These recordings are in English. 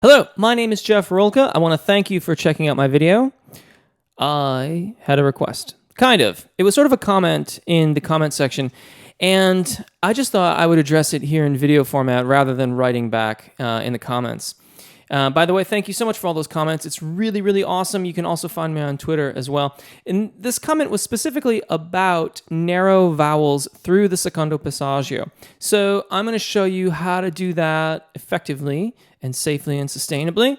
Hello, my name is Jeff Rolka. I want to thank you for checking out my video. I had a request. Kind of. It was sort of a comment in the comment section, and I just thought I would address it here in video format rather than writing back in the comments. By the way, thank you so much for all those comments. It's really, really awesome. You can also find me on Twitter as well. And this comment was specifically about narrow vowels through the secondo passaggio. So I'm going to show you how to do that effectively and safely and sustainably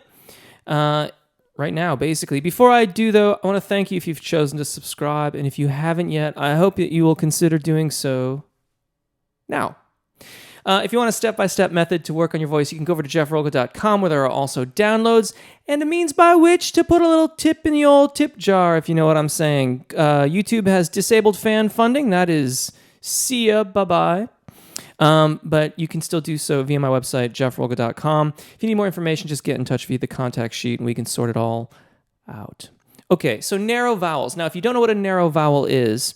right now, basically. Before I do, though, I want to thank you if you've chosen to subscribe. And if you haven't yet, I hope that you will consider doing so now. If you want a step-by-step method to work on your voice, you can go over to jeffrolka.com, where there are also downloads and a means by which to put a little tip in the old tip jar, if you know what I'm saying. YouTube has disabled fan funding. That is, see ya, bye-bye. But you can still do so via my website, jeffrolka.com. If you need more information, just get in touch via the contact sheet, and we can sort it all out. Okay, so narrow vowels. Now, if you don't know what a narrow vowel is,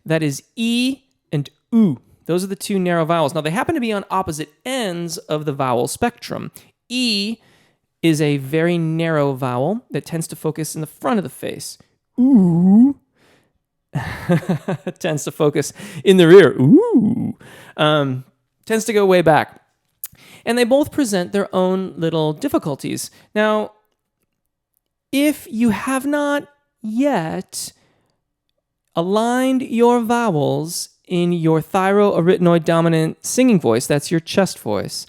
that is E and U. Those are the two narrow vowels. Now, they happen to be on opposite ends of the vowel spectrum. E is a very narrow vowel that tends to focus in the front of the face. Ooh. Tends to focus in the rear. Ooh. Tends to go way back. And they both present their own little difficulties. Now, if you have not yet aligned your vowels in your thyroarytenoid dominant singing voice, that's your chest voice,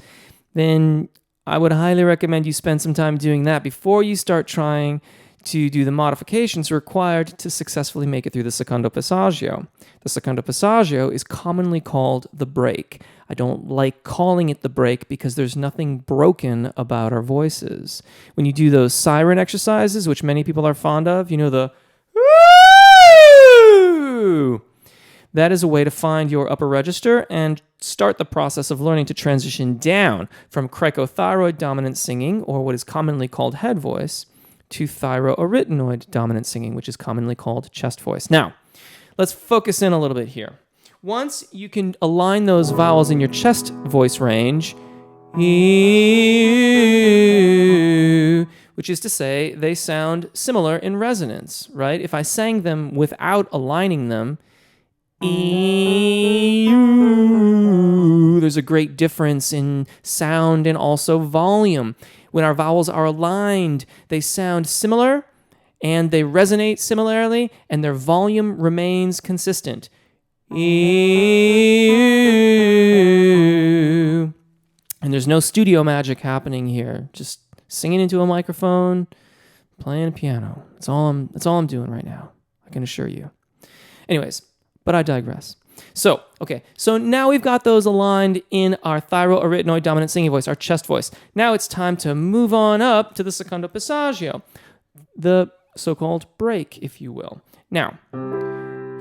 then I would highly recommend you spend some time doing that before you start trying to do the modifications required to successfully make it through the secondo passaggio. The secondo passaggio is commonly called the break. I don't like calling it the break because there's nothing broken about our voices. When you do those siren exercises, which many people are fond of, you know, the woo! That is a way to find your upper register and start the process of learning to transition down from cricothyroid dominant singing, or what is commonly called head voice, to thyroarytenoid dominant singing, which is commonly called chest voice. Now, let's focus in a little bit here. Once you can align those vowels in your chest voice range, which is to say they sound similar in resonance, right? If I sang them without aligning them, there's a great difference in sound and also volume. When our vowels are aligned, they sound similar and they resonate similarly, and their volume remains consistent. And there's no studio magic happening here. Just singing into a microphone, playing a piano. That's all I'm doing right now, I can assure you. Anyways, but I digress. So now we've got those aligned in our thyroarytenoid dominant singing voice, our chest voice. Now it's time to move on up to the secondo passaggio, the so-called break, if you will. Now,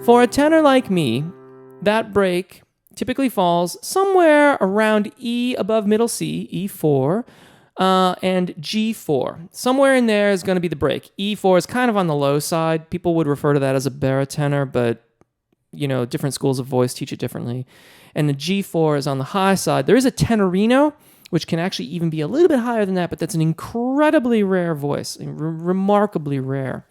for a tenor like me, that break typically falls somewhere around E above middle C, E4, and G4. Somewhere in there is going to be the break. E4 is kind of on the low side. People would refer to that as a barotenor, but you know, different schools of voice teach it differently. And the G4 is on the high side. There is a tenorino, which can actually even be a little bit higher than that, but that's an incredibly rare voice, remarkably rare.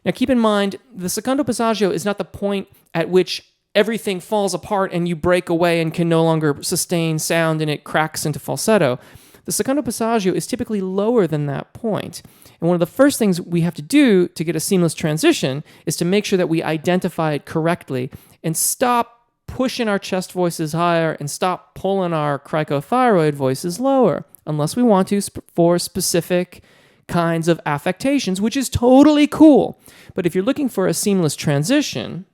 Now, keep in mind, the secondo passaggio is not the point at which everything falls apart and you break away and can no longer sustain sound and it cracks into falsetto. The secondo passaggio is typically lower than that point. And one of the first things we have to do to get a seamless transition is to make sure that we identify it correctly and stop pushing our chest voices higher and stop pulling our cricothyroid voices lower, unless we want to for specific kinds of affectations, which is totally cool. But if you're looking for a seamless transition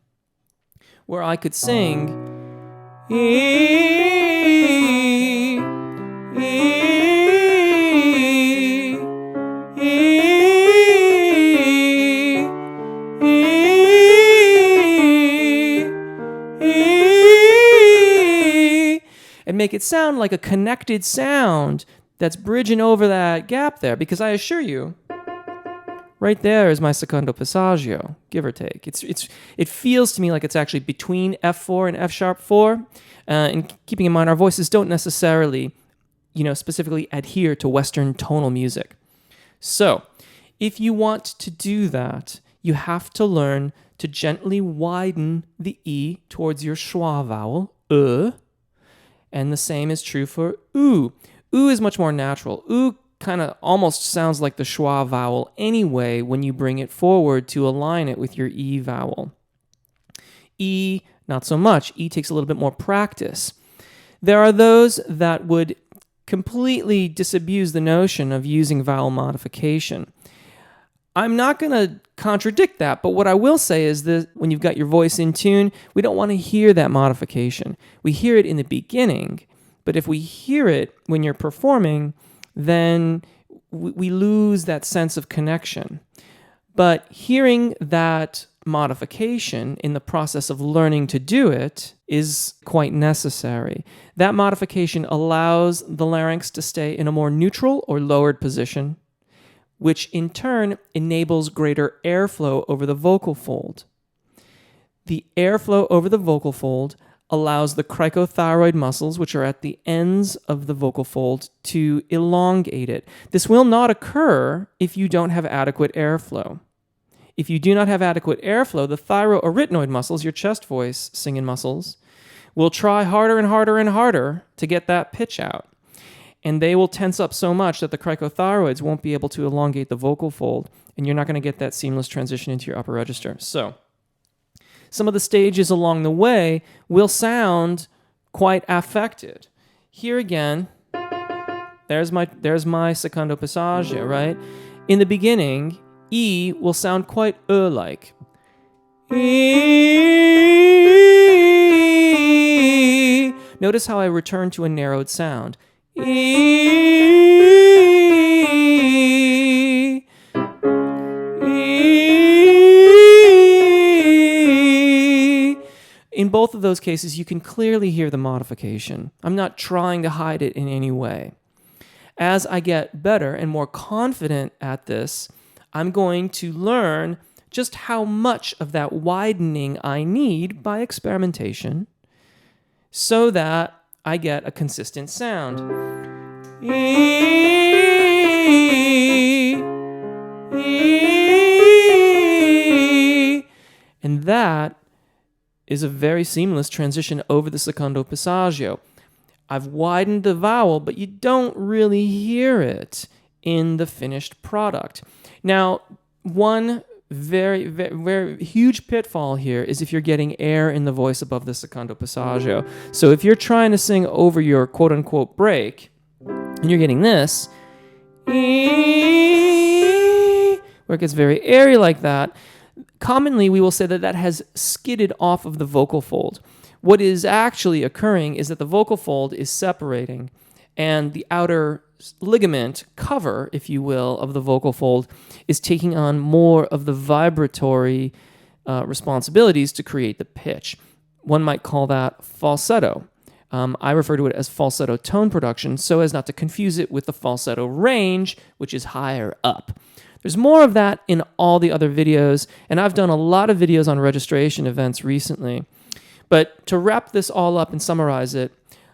where I could sing and make it sound like a connected sound that's bridging over that gap there, because I assure you, right there is my secondo passaggio, give or take. It feels to me like it's actually between F4 and F sharp 4. And keeping in mind, our voices don't necessarily specifically adhere to Western tonal music. So, if you want to do that, you have to learn to gently widen the E towards your schwa vowel, and the same is true for oo. Oo is much more natural. Oo kind of almost sounds like the schwa vowel anyway when you bring it forward to align it with your E vowel. E, not so much. E takes a little bit more practice. There are those that would completely disabuse the notion of using vowel modification. I'm not going to contradict that, but what I will say is that when you've got your voice in tune, we don't want to hear that modification. We hear it in the beginning, but if we hear it when you're performing, then we lose that sense of connection. But hearing that modification in the process of learning to do it is quite necessary. That modification allows the larynx to stay in a more neutral or lowered position, which in turn enables greater airflow over the vocal fold. The airflow over the vocal fold allows the cricothyroid muscles, which are at the ends of the vocal fold, to elongate it. This will not occur if you don't have adequate airflow. If you do not have adequate airflow, the thyroarytenoid muscles, your chest voice singing muscles, will try harder and harder and harder to get that pitch out. And they will tense up so much that the cricothyroids won't be able to elongate the vocal fold, and you're not going to get that seamless transition into your upper register. So, some of the stages along the way will sound quite affected. Here again, there's my secondo passaggio, right? In the beginning, E will sound quite like. Notice how I return to a narrowed sound. In both of those cases, you can clearly hear the modification. I'm not trying to hide it in any way. As I get better and more confident at this, I'm going to learn just how much of that widening I need by experimentation so that I get a consistent sound. And that is a very seamless transition over the secondo passaggio. I've widened the vowel, but you don't really hear it in the finished product. Now, one very, very, very huge pitfall here is if you're getting air in the voice above the secondo passaggio. So if you're trying to sing over your quote-unquote break, and you're getting this, where it gets very airy like that, commonly we will say that that has skidded off of the vocal fold. What is actually occurring is that the vocal fold is separating, and the outer ligament cover, if you will, of the vocal fold is taking on more of the vibratory responsibilities to create the pitch. One might call that falsetto. I refer to it as falsetto tone production so as not to confuse it with the falsetto range, which is higher up. There's more of that in all the other videos, and I've done a lot of videos on registration events recently. But to wrap this all up and summarize it,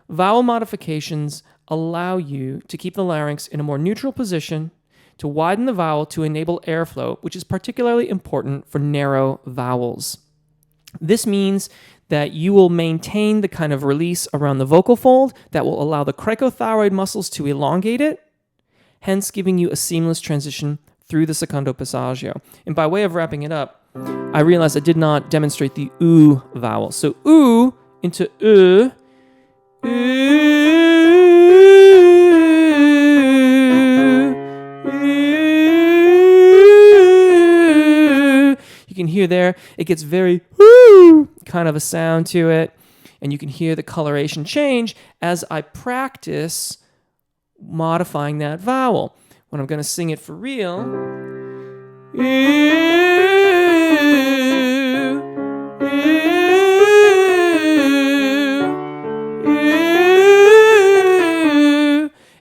vowel modifications allow you to keep the larynx in a more neutral position, to widen the vowel to enable airflow, which is particularly important for narrow vowels. This means that you will maintain the kind of release around the vocal fold that will allow the cricothyroid muscles to elongate it, hence giving you a seamless transition through the secondo passaggio. And by way of wrapping it up, I realized I did not demonstrate the oo vowel. So oo into oo. You can hear there, it gets very woo kind of a sound to it, and you can hear the coloration change as I practice modifying that vowel. When I'm going to sing it for real,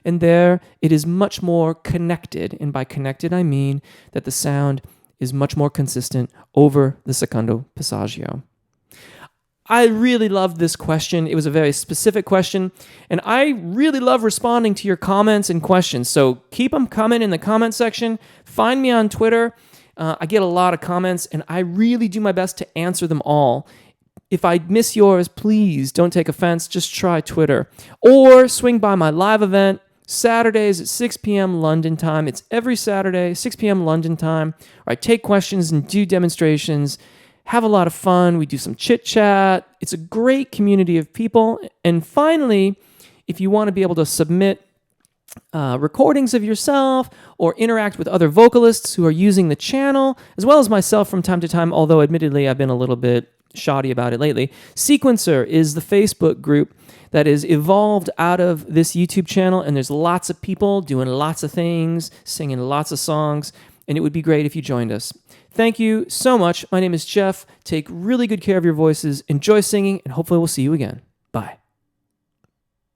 and there it is much more connected, and by connected I mean that the sound is much more consistent over the secondo passaggio. I really loved this question. It was a very specific question, and I really love responding to your comments and questions. So keep them coming in the comment section. Find me on Twitter. I get a lot of comments, and I really do my best to answer them all. If I miss yours, please don't take offense. Just try Twitter. Or swing by my live event, Saturdays at 6 p.m. London time. It's every Saturday, 6 p.m. London time. I take questions and do demonstrations. Have a lot of fun. We do some chit chat. It's a great community of people. And finally, if you want to be able to submit recordings of yourself or interact with other vocalists who are using the channel, as well as myself from time to time, although admittedly I've been a little bit shoddy about it lately, Sequencer is the Facebook group that is evolved out of this YouTube channel, and there's lots of people doing lots of things, singing lots of songs, and it would be great if you joined us. Thank you so much. My name is Jeff. Take really good care of your voices. Enjoy singing, and hopefully we'll see you again.